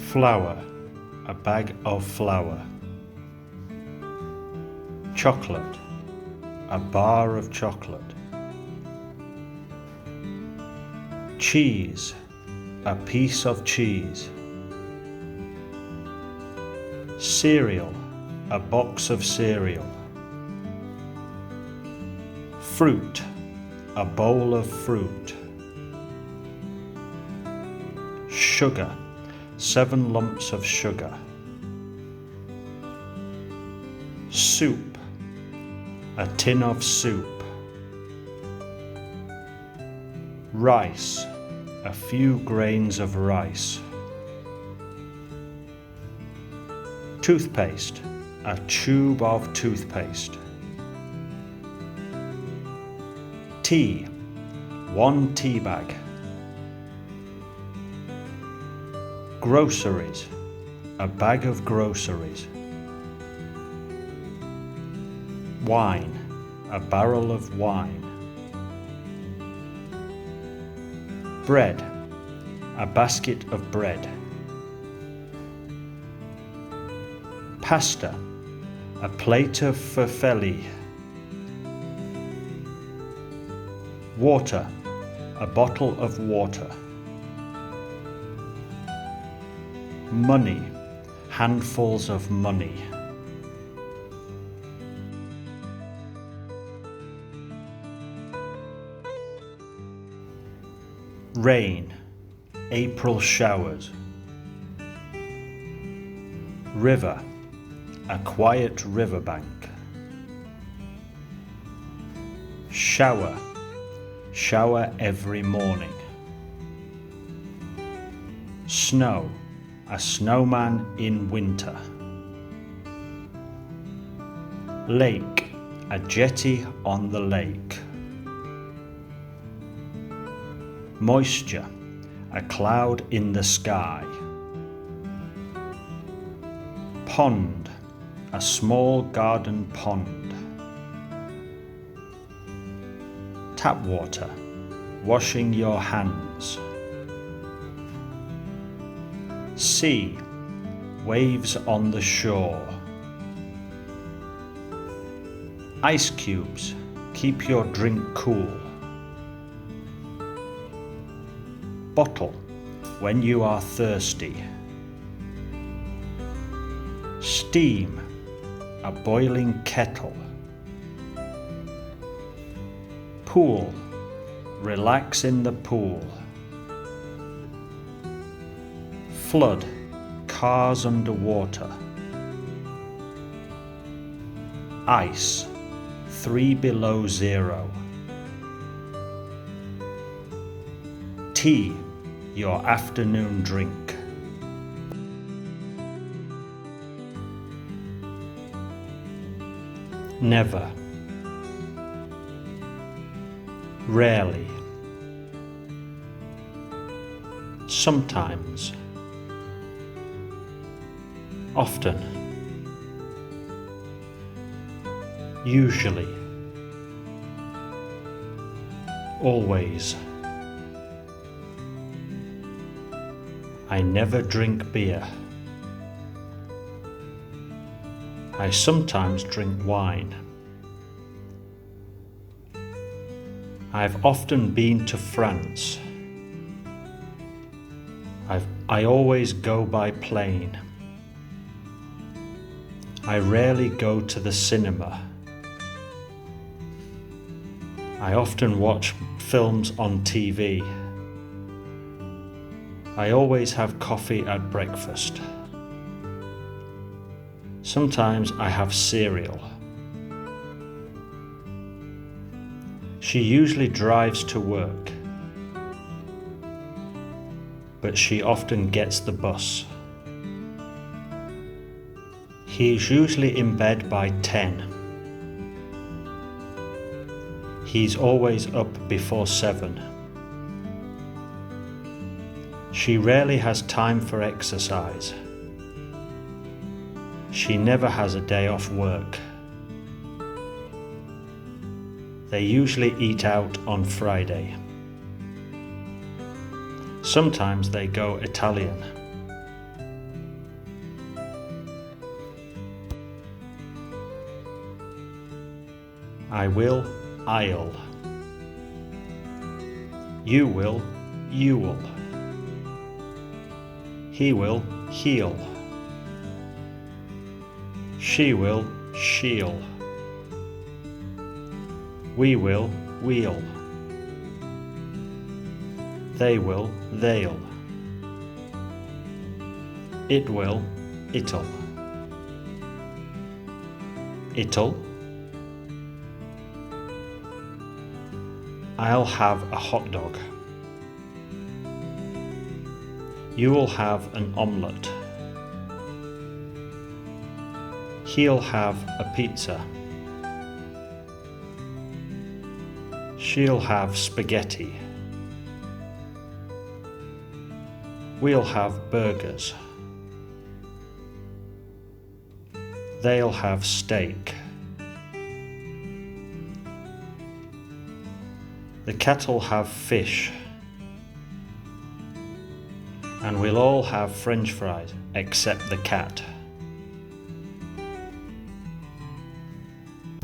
Flour, a bag of flour. Chocolate, a bar of chocolate. Cheese, a piece of cheese. Cereal, a box of cereal. Fruit, a bowl of fruit. Sugar, 7 lumps of sugar. Soup, a tin of soup. Rice, a few grains of rice. Toothpaste, a tube of toothpaste. Tea, 1 tea bag. Groceries, a bag of groceries. Wine, a barrel of wine. Bread, a basket of bread. Pasta, a plate of farfalle. Water, a bottle of water. Money, handfuls of money. Rain, April showers. River, a quiet riverbank. Shower, shower every morning. Snow, a snowman in winter. Lake, a jetty on the lake. Moisture, a cloud in the sky. Pond, a small garden pond. Tap water, washing your hands. Sea, waves on the shore. Ice cubes, keep your drink cool. Bottle, when you are thirsty. Steam, a boiling kettle. Pool, relax in the pool. Flood, cars underwater. Ice, 3 below zero. Tea, your afternoon drink. Never. Rarely. Sometimes. Often. Usually. Always. I never drink beer. I sometimes drink wine. I've often been to France. I always go by plane. I rarely go to the cinema. I often watch films on TV. I always have coffee at breakfast. Sometimes I have cereal. She usually drives to work, but she often gets the bus. He is usually in bed by 10. He's always up before 7. She rarely has time for exercise. She never has a day off work. They usually eat out on Friday. Sometimes they go Italian. I will, I'll. You will, you'll. He will, he'll. She will, she'll. We will, we'll. They will, they'll. It will, it'll. It'll. I'll have a hot dog. You will have an omelette. He'll have a pizza. She'll have spaghetti. We'll have burgers. They'll have steak. The cat'll have fish. And we'll all have French fries, except the cat.